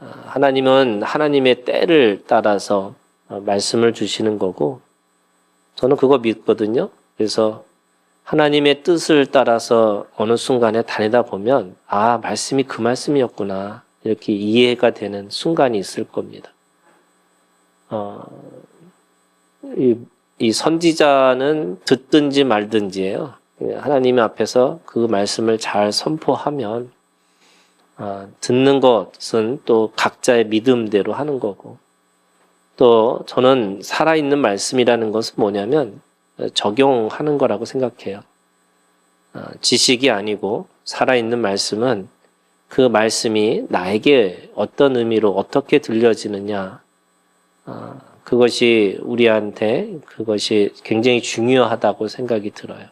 하나님은 하나님의 때를 따라서 말씀을 주시는 거고, 저는 그거 믿거든요. 그래서 하나님의 뜻을 따라서 어느 순간에 다니다 보면 말씀이 그 말씀이었구나 이렇게 이해가 되는 순간이 있을 겁니다. 이 선지자는 듣든지 말든지예요. 하나님 앞에서 그 말씀을 잘 선포하면 듣는 것은 또 각자의 믿음대로 하는 거고, 또 저는 살아있는 말씀이라는 것은 뭐냐면 적용하는 거라고 생각해요. 지식이 아니고 살아있는 말씀은 그 말씀이 나에게 어떤 의미로 어떻게 들려지느냐, 그것이 우리한테 그것이 굉장히 중요하다고 생각이 들어요.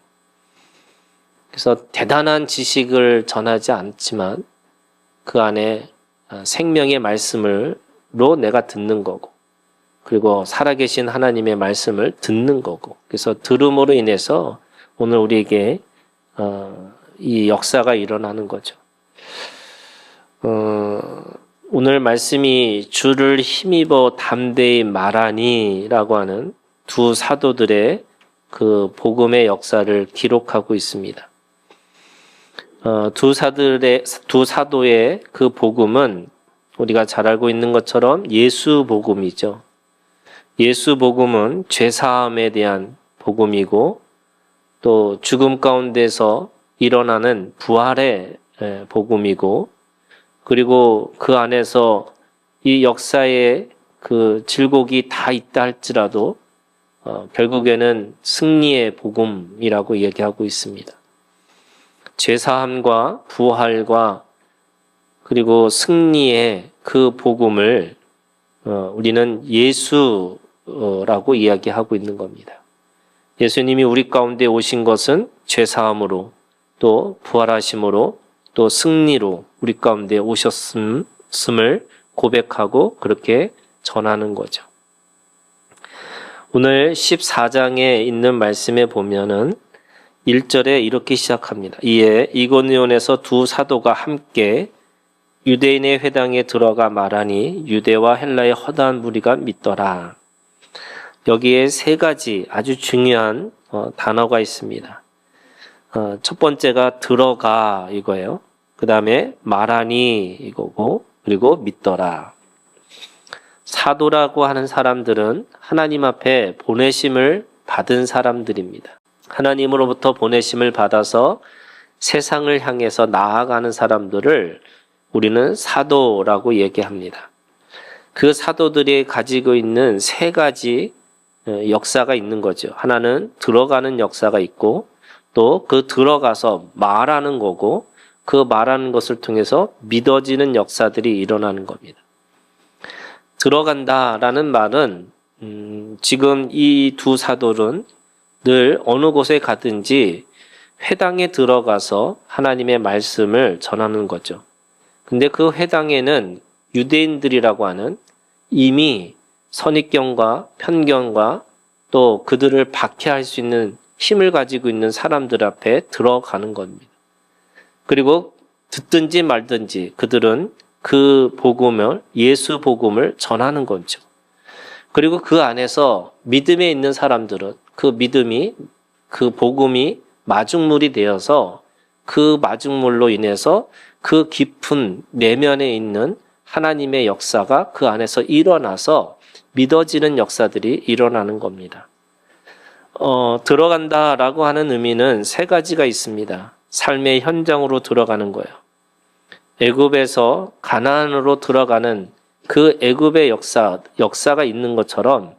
그래서 대단한 지식을 전하지 않지만 그 안에 생명의 말씀으로 내가 듣는 거고, 그리고 살아계신 하나님의 말씀을 듣는 거고, 그래서 들음으로 인해서 오늘 우리에게 이 역사가 일어나는 거죠. 오늘 말씀이 주를 힘입어 담대히 말하니라고 하는 두 사도들의 그 복음의 역사를 기록하고 있습니다. 두 사도의 그 복음은 우리가 잘 알고 있는 것처럼 예수 복음이죠. 예수 복음은 죄사함에 대한 복음이고, 또 죽음 가운데서 일어나는 부활의 복음이고, 그리고 그 안에서 이 역사에 그 질곡이 다 있다 할지라도 결국에는 승리의 복음이라고 얘기하고 있습니다. 죄사함과 부활과 그리고 승리의 그 복음을 우리는 예수라고 이야기하고 있는 겁니다. 예수님이 우리 가운데 오신 것은 죄사함으로, 또 부활하심으로, 또 승리로 우리 가운데 오셨음을 고백하고 그렇게 전하는 거죠. 오늘 14장에 있는 말씀에 보면은 1절에 이렇게 시작합니다. 이에 이고니온에서 두 사도가 함께 유대인의 회당에 들어가 말하니 유대와 헬라의 허다한 무리가 믿더라. 여기에 세 가지 아주 중요한 단어가 있습니다. 첫 번째가 들어가 이거예요. 그 다음에 말하니 이거고, 그리고 믿더라. 사도라고 하는 사람들은 하나님 앞에 보내심을 받은 사람들입니다. 하나님으로부터 보내심을 받아서 세상을 향해서 나아가는 사람들을 우리는 사도라고 얘기합니다. 그 사도들이 가지고 있는 세 가지 역사가 있는 거죠. 하나는 들어가는 역사가 있고, 또 그 들어가서 말하는 거고, 그 말하는 것을 통해서 믿어지는 역사들이 일어나는 겁니다. 들어간다라는 말은 지금 이 두 사도는 늘 어느 곳에 가든지 회당에 들어가서 하나님의 말씀을 전하는 거죠. 근데 그 회당에는 유대인들이라고 하는 이미 선입견과 편견과 또 그들을 박해할 수 있는 힘을 가지고 있는 사람들 앞에 들어가는 겁니다. 그리고 듣든지 말든지 그들은 그 복음을, 예수 복음을 전하는 거죠. 그리고 그 안에서 믿음에 있는 사람들은 그 믿음이, 그 복음이 마중물이 되어서 그 마중물로 인해서 그 깊은 내면에 있는 하나님의 역사가 그 안에서 일어나서 믿어지는 역사들이 일어나는 겁니다. 들어간다라고 하는 의미는 세 가지가 있습니다. 삶의 현장으로 들어가는 거예요. 애굽에서 가나안으로 들어가는 그 애굽의 역사가 있는 것처럼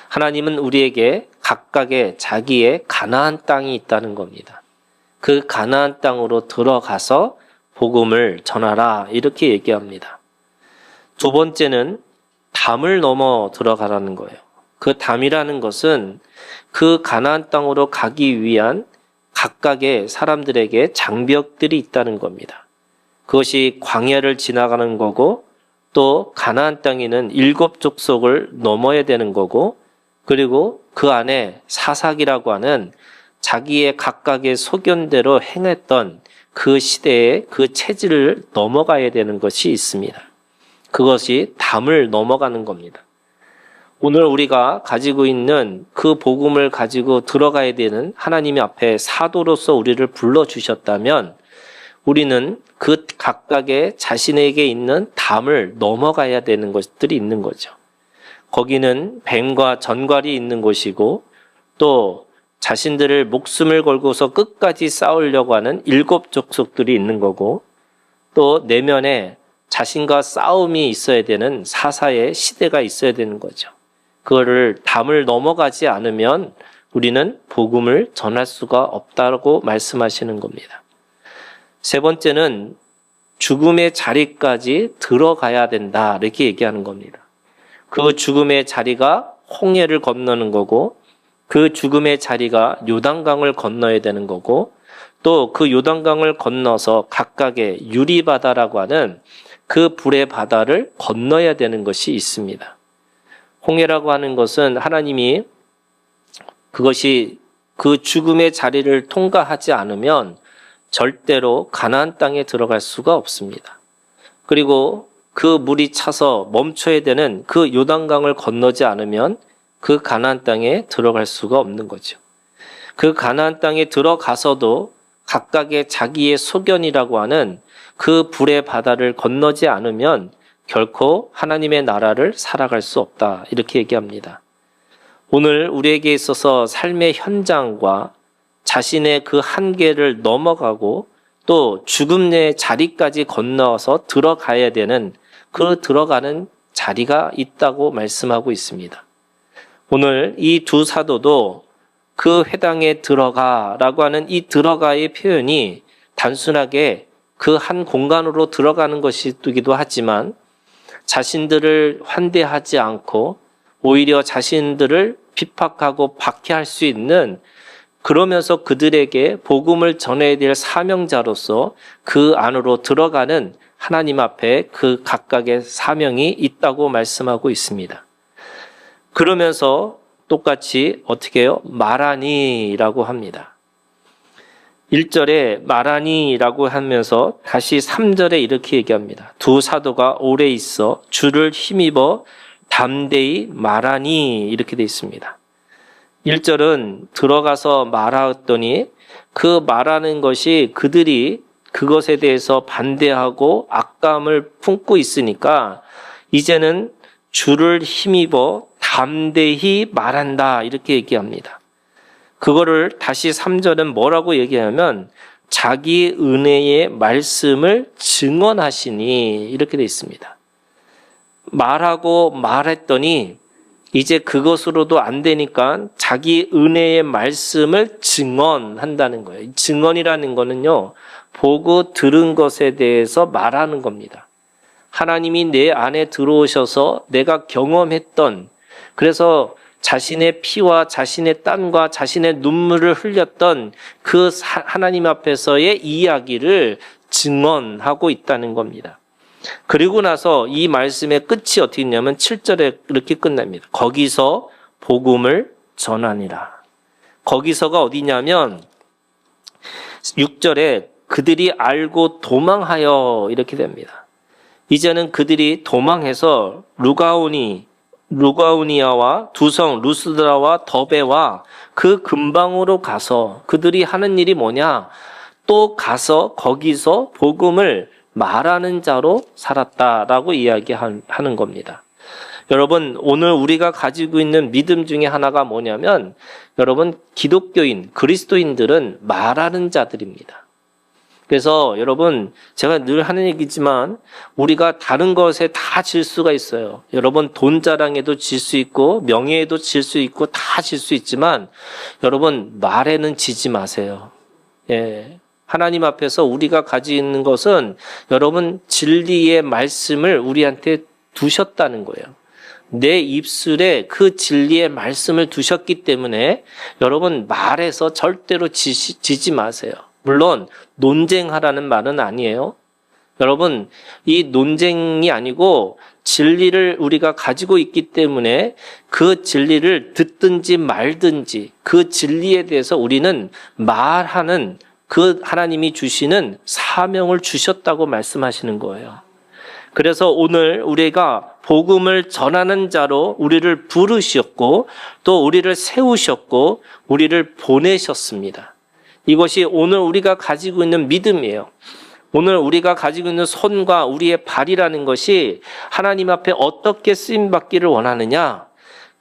하나님은 우리에게 각각의 자기의 가나안 땅이 있다는 겁니다. 그 가나안 땅으로 들어가서 복음을 전하라 이렇게 얘기합니다. 두 번째는 담을 넘어 들어가라는 거예요. 그 담이라는 것은 그 가나안 땅으로 가기 위한 각각의 사람들에게 장벽들이 있다는 겁니다. 그것이 광야를 지나가는 거고, 또 가나안 땅에는 7 족속을 넘어야 되는 거고, 그리고 그 안에 사삭이라고 하는 자기의 각각의 소견대로 행했던 그 시대의 그 체질을 넘어가야 되는 것이 있습니다. 그것이 담을 넘어가는 겁니다. 오늘 우리가 가지고 있는 그 복음을 가지고 들어가야 되는 하나님의 앞에 사도로서 우리를 불러주셨다면 우리는 그 각각의 자신에게 있는 담을 넘어가야 되는 것들이 있는 거죠. 거기는 뱀과 전갈이 있는 곳이고 또 자신들을 목숨을 걸고서 끝까지 싸우려고 하는 7 족속들이 있는 거고 또 내면에 자신과 싸움이 있어야 되는 사사의 시대가 있어야 되는 거죠. 그거를 담을 넘어가지 않으면 우리는 복음을 전할 수가 없다고 말씀하시는 겁니다. 세 번째는 죽음의 자리까지 들어가야 된다 이렇게 얘기하는 겁니다. 그 죽음의 자리가 홍해를 건너는 거고 그 죽음의 자리가 요단강을 건너야 되는 거고 또 그 요단강을 건너서 각각의 유리바다라고 하는 그 불의 바다를 건너야 되는 것이 있습니다. 홍해라고 하는 것은 하나님이 그것이 그 죽음의 자리를 통과하지 않으면 절대로 가나안 땅에 들어갈 수가 없습니다. 그리고 그 물이 차서 멈춰야 되는 그 요단강을 건너지 않으면 그 가나안 땅에 들어갈 수가 없는 거죠. 그 가나안 땅에 들어가서도 각각의 자기의 소견이라고 하는 그 불의 바다를 건너지 않으면 결코 하나님의 나라를 살아갈 수 없다 이렇게 얘기합니다. 오늘 우리에게 있어서 삶의 현장과 자신의 그 한계를 넘어가고 또 죽음의 자리까지 건너서 들어가야 되는 그 들어가는 자리가 있다고 말씀하고 있습니다. 오늘 이 두 사도도 그 회당에 들어가라고 하는 이 들어가의 표현이 단순하게 그 한 공간으로 들어가는 것이기도 하지만 자신들을 환대하지 않고 오히려 자신들을 핍박하고 박해할 수 있는 그러면서 그들에게 복음을 전해야 될 사명자로서 그 안으로 들어가는 하나님 앞에 그 각각의 사명이 있다고 말씀하고 있습니다. 그러면서 똑같이 어떻게 해요? 말하니라고 합니다. 1절에 말하니라고 하면서 다시 3절에 이렇게 얘기합니다. 두 사도가 오래 있어 주를 힘입어 담대히 말하니 이렇게 돼 있습니다. 1절은 들어가서 말하더니 그 말하는 것이 그들이 그것에 대해서 반대하고 악감을 품고 있으니까 이제는 주를 힘입어 담대히 말한다 이렇게 얘기합니다. 그거를 다시 3절은 뭐라고 얘기하면 자기 은혜의 말씀을 증언하시니 이렇게 돼 있습니다. 말하고 말했더니 이제 그것으로도 안 되니까 자기 은혜의 말씀을 증언한다는 거예요. 증언이라는 거는요, 보고 들은 것에 대해서 말하는 겁니다. 하나님이 내 안에 들어오셔서 내가 경험했던, 그래서 자신의 피와 자신의 땀과 자신의 눈물을 흘렸던 그 하나님 앞에서의 이야기를 증언하고 있다는 겁니다. 그리고 나서 이 말씀의 끝이 어떻게 있냐면 7절에 이렇게 끝납니다. 거기서 복음을 전하니라. 거기서가 어디냐면 6절에 그들이 알고 도망하여 이렇게 됩니다. 이제는 그들이 도망해서 루가오니아와 두성 루스드라와 더베와 그 근방으로 가서 그들이 하는 일이 뭐냐? 또 가서 거기서 복음을 말하는 자로 살았다라고 이야기하는 겁니다. 여러분, 오늘 우리가 가지고 있는 믿음 중에 하나가 뭐냐면 여러분, 기독교인, 그리스도인들은 말하는 자들입니다. 그래서 여러분, 제가 늘 하는 얘기지만 우리가 다른 것에 다 질 수가 있어요. 여러분, 돈 자랑에도 질 수 있고 명예에도 질 수 있고 다 질 수 있지만 여러분, 말에는 지지 마세요. 예. 하나님 앞에서 우리가 가지고 있는 것은 여러분, 진리의 말씀을 우리한테 두셨다는 거예요. 내 입술에 그 진리의 말씀을 두셨기 때문에 여러분, 말에서 절대로 지지 마세요. 물론 논쟁하라는 말은 아니에요. 여러분, 이 논쟁이 아니고 진리를 우리가 가지고 있기 때문에 그 진리를 듣든지 말든지 그 진리에 대해서 우리는 말하는 그 하나님이 주시는 사명을 주셨다고 말씀하시는 거예요. 그래서 오늘 우리가 복음을 전하는 자로 우리를 부르셨고 또 우리를 세우셨고 우리를 보내셨습니다. 이것이 오늘 우리가 가지고 있는 믿음이에요. 오늘 우리가 가지고 있는 손과 우리의 발이라는 것이 하나님 앞에 어떻게 쓰임받기를 원하느냐,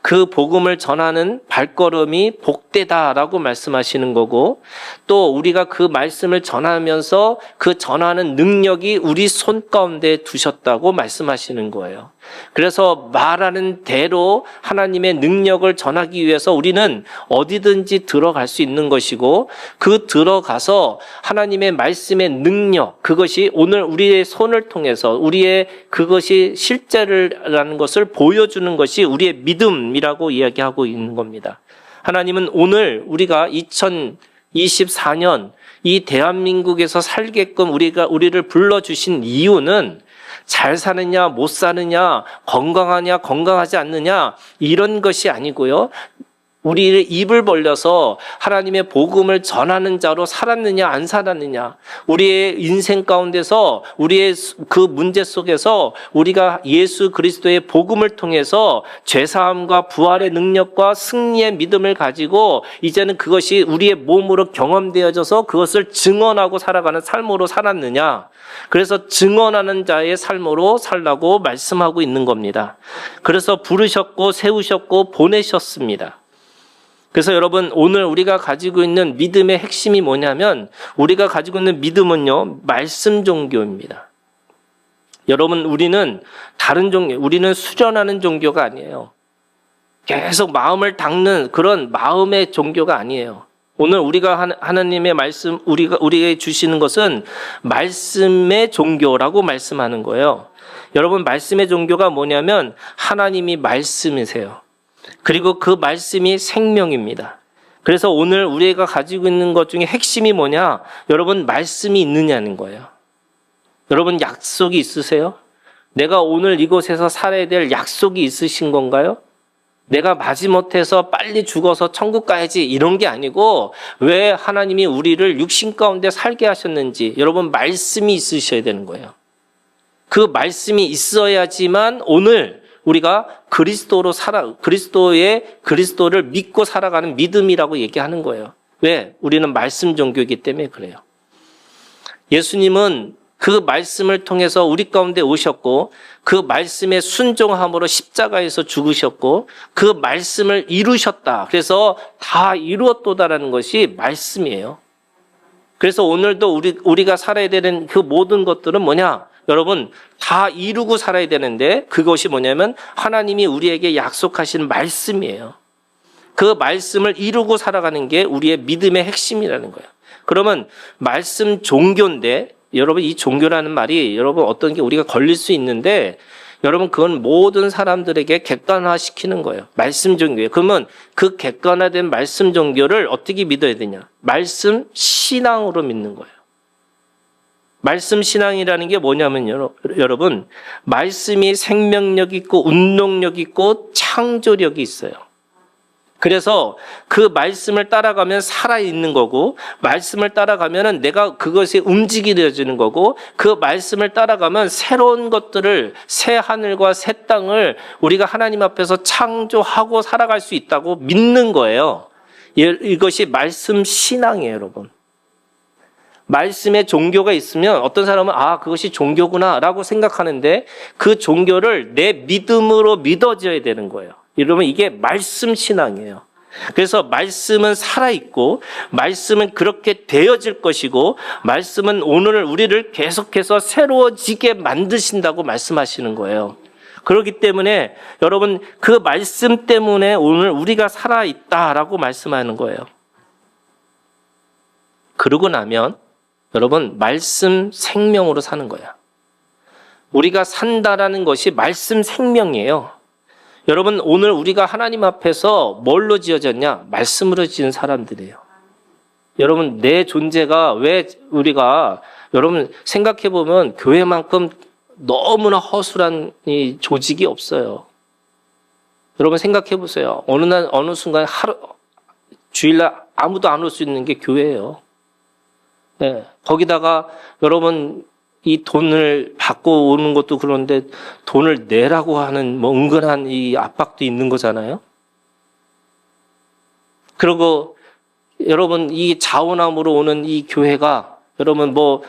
그 복음을 전하는 발걸음이 복되다라고 말씀하시는 거고, 또 우리가 그 말씀을 전하면서 그 전하는 능력이 우리 손 가운데 두셨다고 말씀하시는 거예요. 그래서 말하는 대로 하나님의 능력을 전하기 위해서 우리는 어디든지 들어갈 수 있는 것이고, 그 들어가서 하나님의 말씀의 능력, 그것이 오늘 우리의 손을 통해서 우리의 그것이 실제라는 것을 보여주는 것이 우리의 믿음이라고 이야기하고 있는 겁니다. 하나님은 오늘 우리가 2024년 이 대한민국에서 살게끔 우리를 불러주신 이유는 잘 사느냐, 못 사느냐, 건강하냐, 건강하지 않느냐, 이런 것이 아니고요. 우리의 입을 벌려서 하나님의 복음을 전하는 자로 살았느냐, 안 살았느냐, 우리의 인생 가운데서 우리의 그 문제 속에서 우리가 예수 그리스도의 복음을 통해서 죄사함과 부활의 능력과 승리의 믿음을 가지고 이제는 그것이 우리의 몸으로 경험되어져서 그것을 증언하고 살아가는 삶으로 살았느냐, 그래서 증언하는 자의 삶으로 살라고 말씀하고 있는 겁니다. 그래서 부르셨고 세우셨고 보내셨습니다. 그래서 여러분, 오늘 우리가 가지고 있는 믿음의 핵심이 뭐냐면, 우리가 가지고 있는 믿음은요, 말씀 종교입니다. 여러분, 우리는 다른 종교, 우리는 수련하는 종교가 아니에요. 계속 마음을 닦는 그런 마음의 종교가 아니에요. 오늘 우리가 하나님의 말씀, 우리에게 주시는 것은 말씀의 종교라고 말씀하는 거예요. 여러분, 말씀의 종교가 뭐냐면 하나님이 말씀이세요. 그리고 그 말씀이 생명입니다. 그래서 오늘 우리가 가지고 있는 것 중에 핵심이 뭐냐? 여러분, 말씀이 있느냐는 거예요. 여러분, 약속이 있으세요? 내가 오늘 이곳에서 살아야 될 약속이 있으신 건가요? 내가 마지못해서 빨리 죽어서 천국 가야지 이런 게 아니고, 왜 하나님이 우리를 육신 가운데 살게 하셨는지 여러분, 말씀이 있으셔야 되는 거예요. 그 말씀이 있어야지만 오늘 우리가 그리스도를 믿고 살아가는 믿음이라고 얘기하는 거예요. 왜? 우리는 말씀 종교이기 때문에 그래요. 예수님은 그 말씀을 통해서 우리 가운데 오셨고, 그 말씀에 순종함으로 십자가에서 죽으셨고, 그 말씀을 이루셨다. 그래서 다 이루었도다라는 것이 말씀이에요. 그래서 오늘도 우리가 살아야 되는 그 모든 것들은 뭐냐? 여러분, 다 이루고 살아야 되는데, 그것이 뭐냐면 하나님이 우리에게 약속하신 말씀이에요. 그 말씀을 이루고 살아가는 게 우리의 믿음의 핵심이라는 거예요. 그러면 말씀 종교인데, 여러분, 이 종교라는 말이 여러분 어떤 게 우리가 걸릴 수 있는데, 여러분, 그건 모든 사람들에게 객관화시키는 거예요. 말씀 종교예요. 그러면 그 객관화된 말씀 종교를 어떻게 믿어야 되냐? 말씀 신앙으로 믿는 거예요. 말씀 신앙이라는 게 뭐냐면 여러분, 말씀이 생명력 있고 운동력 있고 창조력이 있어요. 그래서 그 말씀을 따라가면 살아있는 거고, 말씀을 따라가면 내가 그것이 움직여지는 거고, 그 말씀을 따라가면 새로운 것들을, 새 하늘과 새 땅을 우리가 하나님 앞에서 창조하고 살아갈 수 있다고 믿는 거예요. 이것이 말씀 신앙이에요, 여러분. 말씀의 종교가 있으면 어떤 사람은 그것이 종교구나 라고 생각하는데, 그 종교를 내 믿음으로 믿어져야 되는 거예요. 이러면 이게 말씀 신앙이에요. 그래서 말씀은 살아있고, 말씀은 그렇게 되어질 것이고, 말씀은 오늘 우리를 계속해서 새로워지게 만드신다고 말씀하시는 거예요. 그렇기 때문에 여러분, 그 말씀 때문에 오늘 우리가 살아있다라고 말씀하는 거예요. 그러고 나면 여러분, 말씀 생명으로 사는 거야. 우리가 산다라는 것이 말씀 생명이에요. 여러분, 오늘 우리가 하나님 앞에서 뭘로 지어졌냐? 말씀으로 지은 사람들이에요. 여러분, 내 존재가 왜 우리가, 여러분 생각해 보면 교회만큼 너무나 허술한 이 조직이 없어요. 여러분 생각해 보세요. 어느 순간 주일날 아무도 안 올 수 있는 게 교회예요. 네, 거기다가 여러분 이 돈을 받고 오는 것도 그런데 돈을 내라고 하는 뭐 은근한 이 압박도 있는 거잖아요. 그리고 여러분 이 자원함으로 오는 이 교회가 여러분 뭐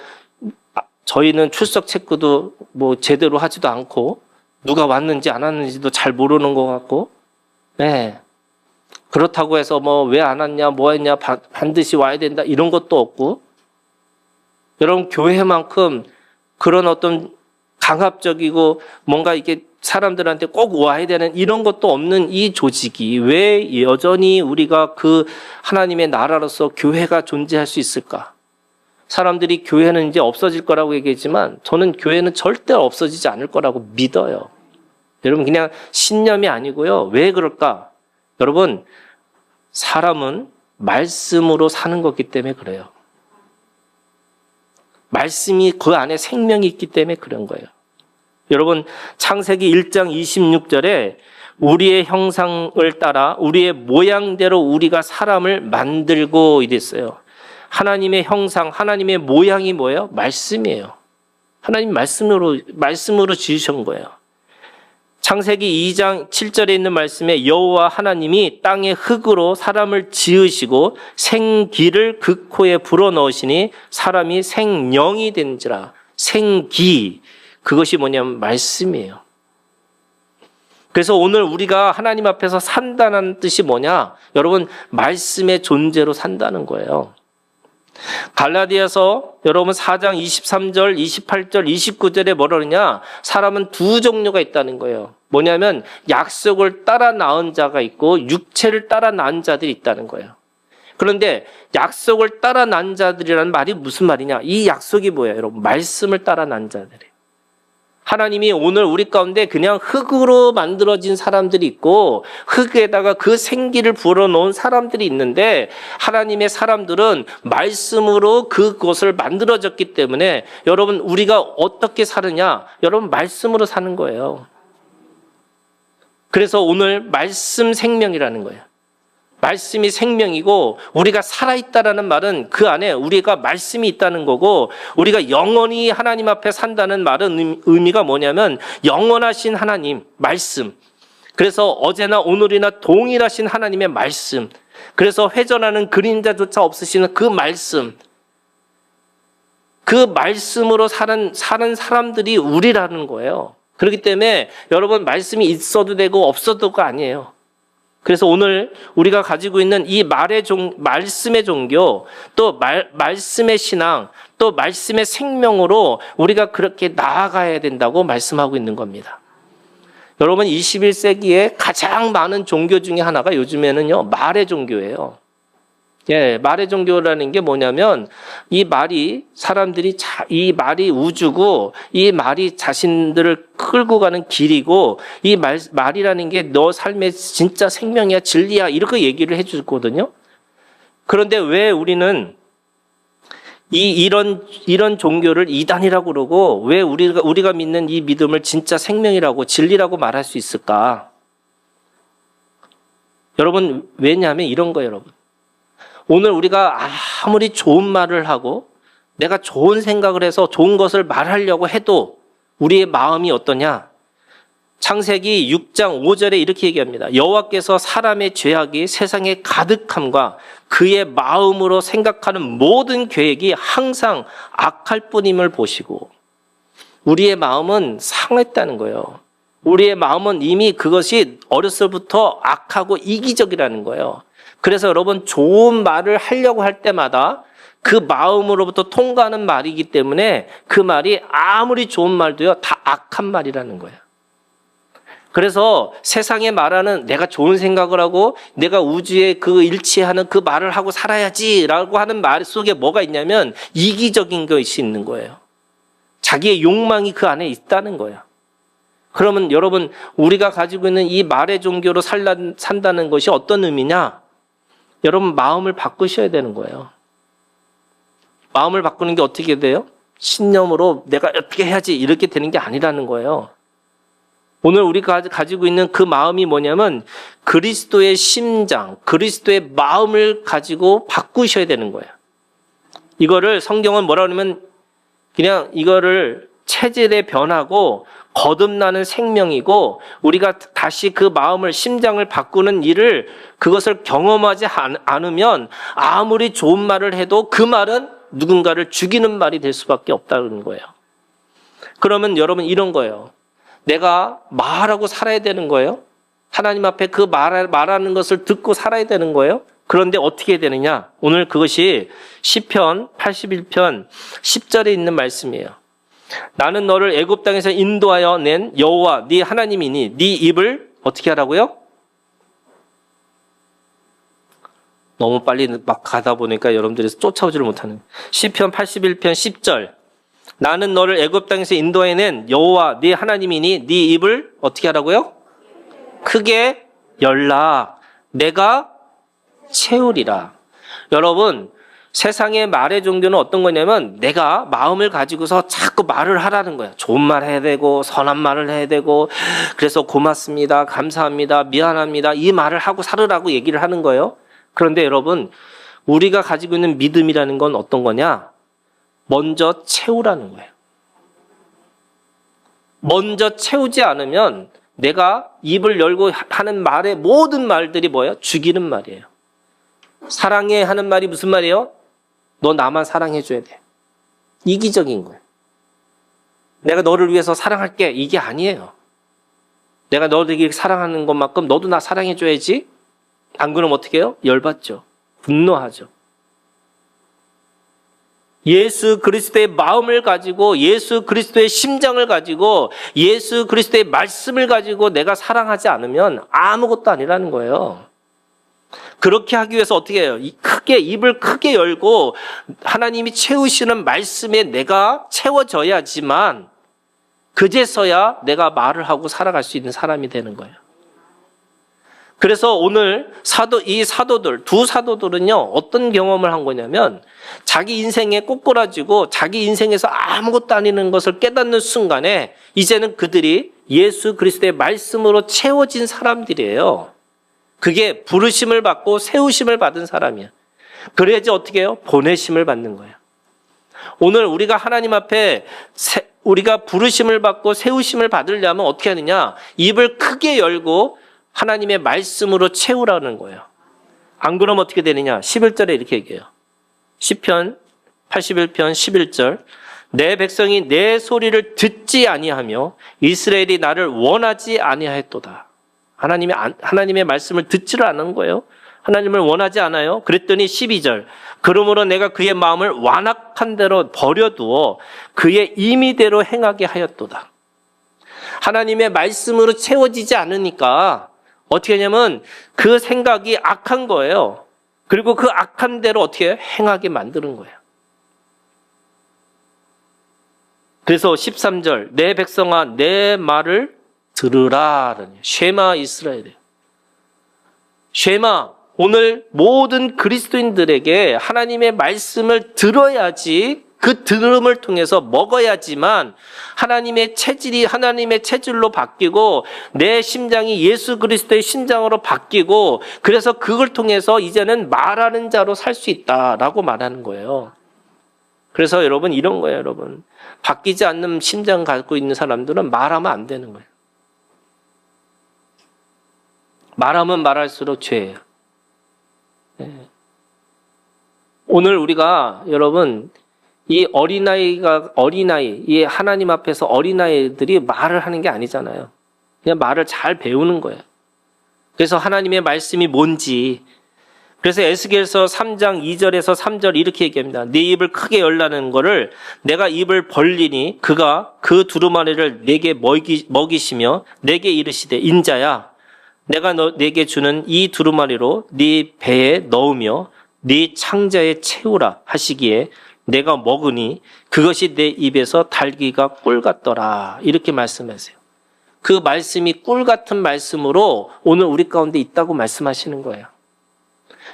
저희는 출석 체크도 뭐 제대로 하지도 않고 누가 왔는지 안 왔는지도 잘 모르는 것 같고, 네. 그렇다고 해서 뭐 왜 안 왔냐, 뭐 했냐, 반드시 와야 된다 이런 것도 없고, 여러분 교회만큼 그런 어떤 강압적이고 뭔가 이게 사람들한테 꼭 와야 되는 이런 것도 없는 이 조직이 왜 여전히 우리가 그 하나님의 나라로서 교회가 존재할 수 있을까? 사람들이 교회는 이제 없어질 거라고 얘기했지만 저는 교회는 절대 없어지지 않을 거라고 믿어요. 여러분 그냥 신념이 아니고요. 왜 그럴까? 여러분 사람은 말씀으로 사는 거기 때문에 그래요. 말씀이 그 안에 생명이 있기 때문에 그런 거예요. 여러분 창세기 1장 26절에 우리의 형상을 따라 우리의 모양대로 우리가 사람을 만들고 이랬어요. 하나님의 형상, 하나님의 모양이 뭐예요? 말씀이에요. 하나님 말씀으로 지으신 거예요. 창세기 2장 7절에 있는 말씀에 여호와 하나님이 땅의 흙으로 사람을 지으시고 생기를 그 코에 불어넣으시니 사람이 생령이 된지라. 생기, 그것이 뭐냐면 말씀이에요. 그래서 오늘 우리가 하나님 앞에서 산다는 뜻이 뭐냐? 여러분 말씀의 존재로 산다는 거예요. 갈라디아서 여러분 4장 23절, 28절, 29절에 뭐라 그러냐? 사람은 두 종류가 있다는 거예요. 뭐냐면 약속을 따라 낳은 자가 있고 육체를 따라 낳은 자들이 있다는 거예요. 그런데 약속을 따라 낳은 자들이라는 말이 무슨 말이냐? 이 약속이 뭐예요, 여러분? 말씀을 따라 낳은 자들이에요. 하나님이 오늘 우리 가운데 그냥 흙으로 만들어진 사람들이 있고 흙에다가 그 생기를 불어넣은 사람들이 있는데 하나님의 사람들은 말씀으로 그것을 만들어졌기 때문에 여러분 우리가 어떻게 사느냐? 여러분 말씀으로 사는 거예요. 그래서 오늘 말씀 생명이라는 거예요. 말씀이 생명이고 우리가 살아있다라는 말은 그 안에 우리가 말씀이 있다는 거고 우리가 영원히 하나님 앞에 산다는 말은 의미가 뭐냐면 영원하신 하나님, 말씀. 그래서 어제나 오늘이나 동일하신 하나님의 말씀. 그래서 회전하는 그림자조차 없으시는 그 말씀. 그 말씀으로 사는 사람들이 우리라는 거예요. 그렇기 때문에 여러분 말씀이 있어도 되고 없어도가 아니에요. 그래서 오늘 우리가 가지고 있는 이 말씀의 종교, 또 말씀의 신앙, 또 말씀의 생명으로 우리가 그렇게 나아가야 된다고 말씀하고 있는 겁니다. 여러분 21세기에 가장 많은 종교 중에 하나가 요즘에는요 말의 종교예요. 예, 말의 종교라는 게 뭐냐면 이 말이 이 말이 우주고 이 말이 자신들을 끌고 가는 길이고 이 말이라는 게 너 삶의 진짜 생명이야, 진리야 이렇게 얘기를 해주거든요. 그런데 왜 우리는 이런 종교를 이단이라고 그러고 왜 우리가 믿는 이 믿음을 진짜 생명이라고 진리라고 말할 수 있을까? 여러분 왜냐하면 이런 거예요, 여러분. 오늘 우리가 아무리 좋은 말을 하고 내가 좋은 생각을 해서 좋은 것을 말하려고 해도 우리의 마음이 어떠냐? 창세기 6장 5절에 이렇게 얘기합니다. 여호와께서 사람의 죄악이 세상에 가득함과 그의 마음으로 생각하는 모든 계획이 항상 악할 뿐임을 보시고 우리의 마음은 상했다는 거예요. 우리의 마음은 이미 그것이 어렸을부터 악하고 이기적이라는 거예요. 그래서 여러분 좋은 말을 하려고 할 때마다 그 마음으로부터 통과하는 말이기 때문에 그 말이 아무리 좋은 말도요 다 악한 말이라는 거예요. 그래서 세상에 말하는 내가 좋은 생각을 하고 내가 우주에 그 일치하는 그 말을 하고 살아야지라고 하는 말 속에 뭐가 있냐면 이기적인 것이 있는 거예요. 자기의 욕망이 그 안에 있다는 거예요. 그러면 여러분 우리가 가지고 있는 이 말의 종교로 산다는 것이 어떤 의미냐? 여러분 마음을 바꾸셔야 되는 거예요. 마음을 바꾸는 게 어떻게 돼요? 신념으로 내가 어떻게 해야지 이렇게 되는 게 아니라는 거예요. 오늘 우리가 가지고 있는 그 마음이 뭐냐면 그리스도의 심장, 그리스도의 마음을 가지고 바꾸셔야 되는 거예요. 이거를 성경은 뭐라 그러면 그냥 이거를 체질의 변화고 거듭나는 생명이고 우리가 다시 그 마음을 심장을 바꾸는 일을 그것을 경험하지 않으면 아무리 좋은 말을 해도 그 말은 누군가를 죽이는 말이 될 수밖에 없다는 거예요. 그러면 여러분 이런 거예요. 내가 말하고 살아야 되는 거예요. 하나님 앞에 그 말하는 것을 듣고 살아야 되는 거예요. 그런데 어떻게 되느냐? 오늘 그것이 시편 81편 10절에 있는 말씀이에요. 나는 너를 애굽 땅에서 인도하여 낸 여호와 네 하나님이니 네 입을 어떻게 하라고요? 너무 빨리 막 가다 보니까 여러분들이 쫓아오지를 못하는. 시편 81편 10절. 나는 너를 애굽 땅에서 인도해 낸 여호와 네 하나님이니 네 입을 어떻게 하라고요? 크게 열라. 내가 채우리라. 여러분, 세상의 말의 종교는 어떤 거냐면 내가 마음을 가지고서 자꾸 말을 하라는 거야. 좋은 말 해야 되고 선한 말을 해야 되고 그래서 고맙습니다, 감사합니다, 미안합니다 이 말을 하고 살으라고 얘기를 하는 거예요. 그런데 여러분, 우리가 가지고 있는 믿음이라는 건 어떤 거냐? 먼저 채우라는 거예요. 먼저 채우지 않으면 내가 입을 열고 하는 말의 모든 말들이 뭐예요? 죽이는 말이에요. 사랑해 하는 말이 무슨 말이에요? 너 나만 사랑해줘야 돼. 이기적인 거예요. 내가 너를 위해서 사랑할게. 이게 아니에요. 내가 너를 사랑하는 것만큼 너도 나 사랑해줘야지. 안 그러면 어떻게 해요? 열받죠. 분노하죠. 예수 그리스도의 마음을 가지고 예수 그리스도의 심장을 가지고 예수 그리스도의 말씀을 가지고 내가 사랑하지 않으면 아무것도 아니라는 거예요. 그렇게 하기 위해서 어떻게 해요? 입을 크게 열고 하나님이 채우시는 말씀에 내가 채워져야지만 그제서야 내가 말을 하고 살아갈 수 있는 사람이 되는 거예요. 그래서 오늘 두 사도들은요, 어떤 경험을 한 거냐면 자기 인생에 꼬꾸라지고 자기 인생에서 아무것도 아니는 것을 깨닫는 순간에 이제는 그들이 예수 그리스도의 말씀으로 채워진 사람들이에요. 그게 부르심을 받고 세우심을 받은 사람이야. 그래야지 어떻게 해요? 보내심을 받는 거예요. 오늘 우리가 하나님 앞에 우리가 부르심을 받고 세우심을 받으려면 어떻게 하느냐? 입을 크게 열고 하나님의 말씀으로 채우라는 거예요. 안 그러면 어떻게 되느냐? 11절에 이렇게 얘기해요. 시편 81편 11절. 내 백성이 내 소리를 듣지 아니하며 이스라엘이 나를 원하지 아니하였도다. 하나님의 말씀을 듣지를 않은 거예요. 하나님을 원하지 않아요. 그랬더니 12절. 그러므로 내가 그의 마음을 완악한 대로 버려두어 그의 임의대로 행하게 하였도다. 하나님의 말씀으로 채워지지 않으니까 어떻게 하냐면 그 생각이 악한 거예요. 그리고 그 악한 대로 어떻게 행하게 만드는 거예요. 그래서 13절. 내 백성아 내 말을 들으라. 쉐마 이스라엘이에요. 쉐마. 오늘 모든 그리스도인들에게 하나님의 말씀을 들어야지 그 들음을 통해서 먹어야지만 하나님의 체질이 하나님의 체질로 바뀌고 내 심장이 예수 그리스도의 심장으로 바뀌고 그래서 그걸 통해서 이제는 말하는 자로 살 수 있다라고 말하는 거예요. 그래서 여러분 이런 거예요. 여러분 바뀌지 않는 심장 갖고 있는 사람들은 말하면 안 되는 거예요. 말하면 말할수록 죄예요. 네. 오늘 우리가 여러분 이 이 하나님 앞에서 어린아이들이 말을 하는 게 아니잖아요. 그냥 말을 잘 배우는 거예요. 그래서 하나님의 말씀이 뭔지. 그래서 에스겔서 3장 2절에서 3절 이렇게 얘기합니다. 네 입을 크게 열라는 거를 내가 입을 벌리니 그가 그 두루마리를 내게 먹이시며 내게 이르시되 인자야 내가 내게 주는 이 두루마리로 네 배에 넣으며 네 창자에 채우라 하시기에 내가 먹으니 그것이 내 입에서 달기가 꿀 같더라. 이렇게 말씀하세요. 그 말씀이 꿀 같은 말씀으로 오늘 우리 가운데 있다고 말씀하시는 거예요.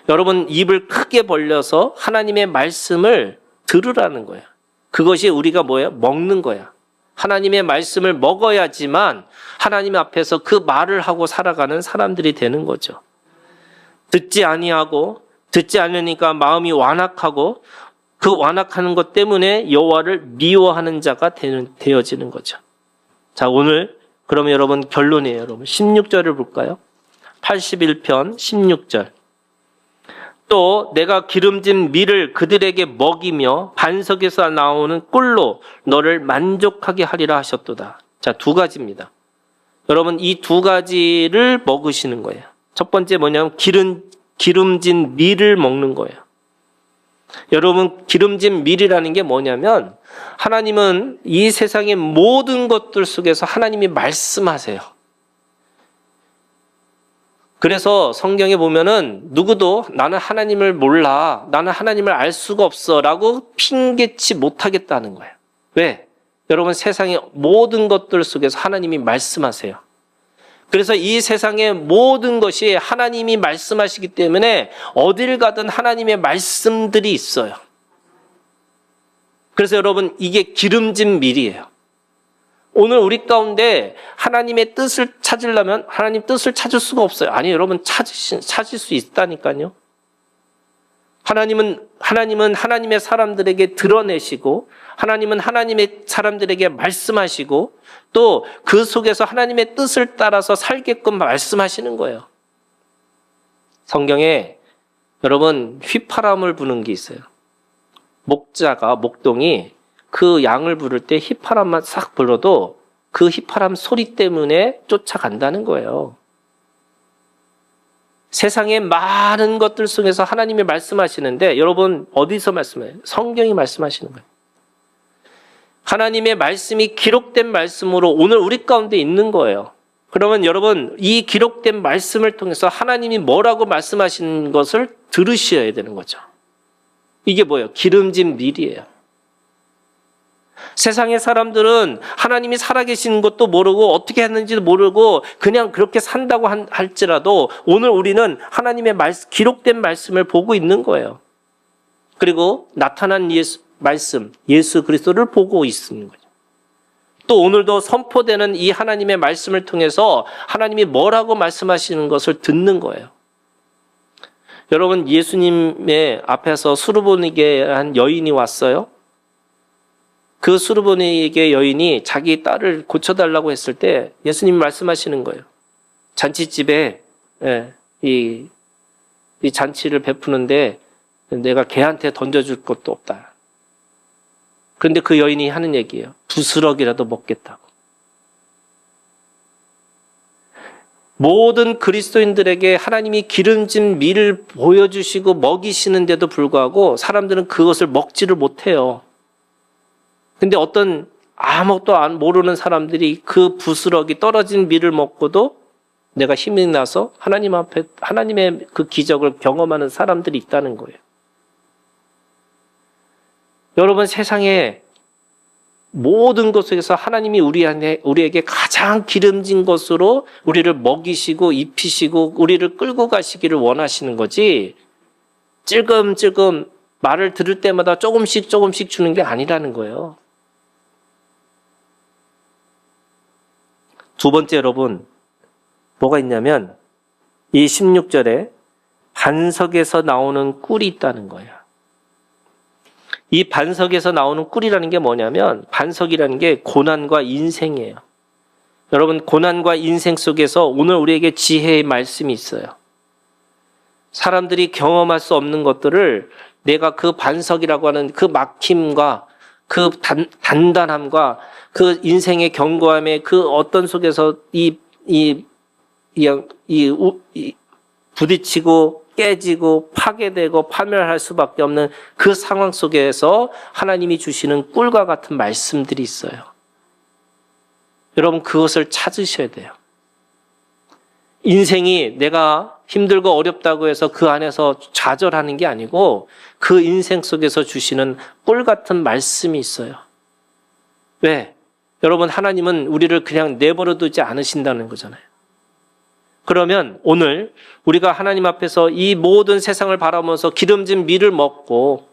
여러분 입을 크게 벌려서 하나님의 말씀을 들으라는 거예요. 그것이 우리가 뭐예요? 먹는 거야. 하나님의 말씀을 먹어야지만 하나님 앞에서 그 말을 하고 살아가는 사람들이 되는 거죠. 듣지 아니하고 듣지 않으니까 마음이 완악하고 그 완악하는 것 때문에 여호와를 미워하는 자가 되어지는 거죠. 자, 오늘 그러면 여러분 결론이에요. 여러분 16절을 볼까요? 81편 16절. 또 내가 기름진 밀을 그들에게 먹이며 반석에서 나오는 꿀로 너를 만족하게 하리라 하셨도다. 자, 두 가지입니다. 여러분 이 두 가지를 먹으시는 거예요. 첫 번째 뭐냐면 기름진 밀을 먹는 거예요. 여러분 기름진 밀이라는 게 뭐냐면 하나님은 이 세상의 모든 것들 속에서 하나님이 말씀하세요. 그래서 성경에 보면은 누구도 나는 하나님을 몰라, 나는 하나님을 알 수가 없어 라고 핑계치 못하겠다는 거예요. 왜? 여러분 세상의 모든 것들 속에서 하나님이 말씀하세요. 그래서 이 세상의 모든 것이 하나님이 말씀하시기 때문에 어딜 가든 하나님의 말씀들이 있어요. 그래서 여러분 이게 기름진 밀이에요. 오늘 우리 가운데 하나님의 뜻을 찾으려면 하나님 뜻을 찾을 수가 없어요. 아니 여러분 찾을 수 있다니까요. 하나님은 하나님의 사람들에게 드러내시고 하나님은 하나님의 사람들에게 말씀하시고 또 그 속에서 하나님의 뜻을 따라서 살게끔 말씀하시는 거예요. 성경에 여러분 휘파람을 부는 게 있어요. 목동이 그 양을 부를 때 휘파람만 싹 불어도 그 휘파람 소리 때문에 쫓아간다는 거예요. 세상의 많은 것들 속에서 하나님이 말씀하시는데 여러분 어디서 말씀해요? 성경이 말씀하시는 거예요. 하나님의 말씀이 기록된 말씀으로 오늘 우리 가운데 있는 거예요. 그러면 여러분 이 기록된 말씀을 통해서 하나님이 뭐라고 말씀하시는 것을 들으셔야 되는 거죠. 이게 뭐예요? 기름진 밀이에요. 세상의 사람들은 하나님이 살아계신 것도 모르고 어떻게 했는지도 모르고 그냥 그렇게 산다고 할지라도 오늘 우리는 하나님의 기록된 말씀을 보고 있는 거예요. 그리고 나타난 말씀, 예수 그리스도를 보고 있는 거죠. 또 오늘도 선포되는 이 하나님의 말씀을 통해서 하나님이 뭐라고 말씀하시는 것을 듣는 거예요. 여러분 예수님의 앞에서 수르보니게 한 여인이 왔어요. 그 수르보니게 여인이 자기 딸을 고쳐달라고 했을 때 예수님이 말씀하시는 거예요. 잔치집에 이 잔치를 베푸는데 내가 걔한테 던져줄 것도 없다. 그런데 그 여인이 하는 얘기예요. 부스럭이라도 먹겠다고. 모든 그리스도인들에게 하나님이 기름진 밀을 보여주시고 먹이시는데도 불구하고 사람들은 그것을 먹지를 못해요. 근데 어떤 아무것도 모르는 사람들이 그 부스럭이 떨어진 밀을 먹고도 내가 힘이 나서 하나님 앞에 하나님의 그 기적을 경험하는 사람들이 있다는 거예요. 여러분 세상에 모든 것 속에서 하나님이 우리에게 가장 기름진 것으로 우리를 먹이시고 입히시고 우리를 끌고 가시기를 원하시는 거지 찔끔찔끔 말을 들을 때마다 조금씩 주는 게 아니라는 거예요. 두 번째 여러분 뭐가 있냐면 이 16절에 반석에서 나오는 꿀이 있다는 거예요. 이 반석에서 나오는 꿀이라는 게 뭐냐면 반석이라는 게 고난과 인생이에요. 여러분 고난과 인생 속에서 오늘 우리에게 지혜의 말씀이 있어요. 사람들이 경험할 수 없는 것들을 내가 그 반석이라고 하는 그 막힘과 그 단단함과 그 인생의 견고함의 그 어떤 속에서 부딪히고 깨지고 파괴되고 파멸할 수밖에 없는 그 상황 속에서 하나님이 주시는 꿀과 같은 말씀들이 있어요. 여러분 그것을 찾으셔야 돼요. 인생이 내가 힘들고 어렵다고 해서 그 안에서 좌절하는 게 아니고 그 인생 속에서 주시는 꿀 같은 말씀이 있어요. 왜? 여러분 하나님은 우리를 그냥 내버려 두지 않으신다는 거잖아요. 그러면 오늘 우리가 하나님 앞에서 이 모든 세상을 바라보면서 기름진 밀을 먹고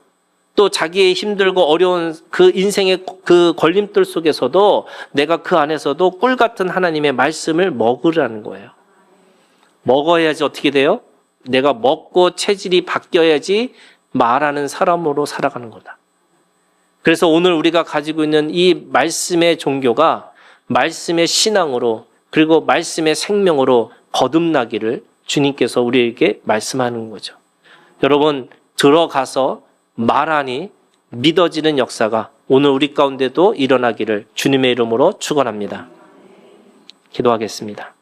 또 자기의 힘들고 어려운 그 인생의 그 걸림돌 속에서도 내가 그 안에서도 꿀 같은 하나님의 말씀을 먹으라는 거예요. 먹어야지 어떻게 돼요? 내가 먹고 체질이 바뀌어야지 말하는 사람으로 살아가는 거다. 그래서 오늘 우리가 가지고 있는 이 말씀의 종교가 말씀의 신앙으로 그리고 말씀의 생명으로 거듭나기를 주님께서 우리에게 말씀하는 거죠. 여러분, 들어가서 말하니 믿어지는 역사가 오늘 우리 가운데도 일어나기를 주님의 이름으로 축원합니다. 기도하겠습니다.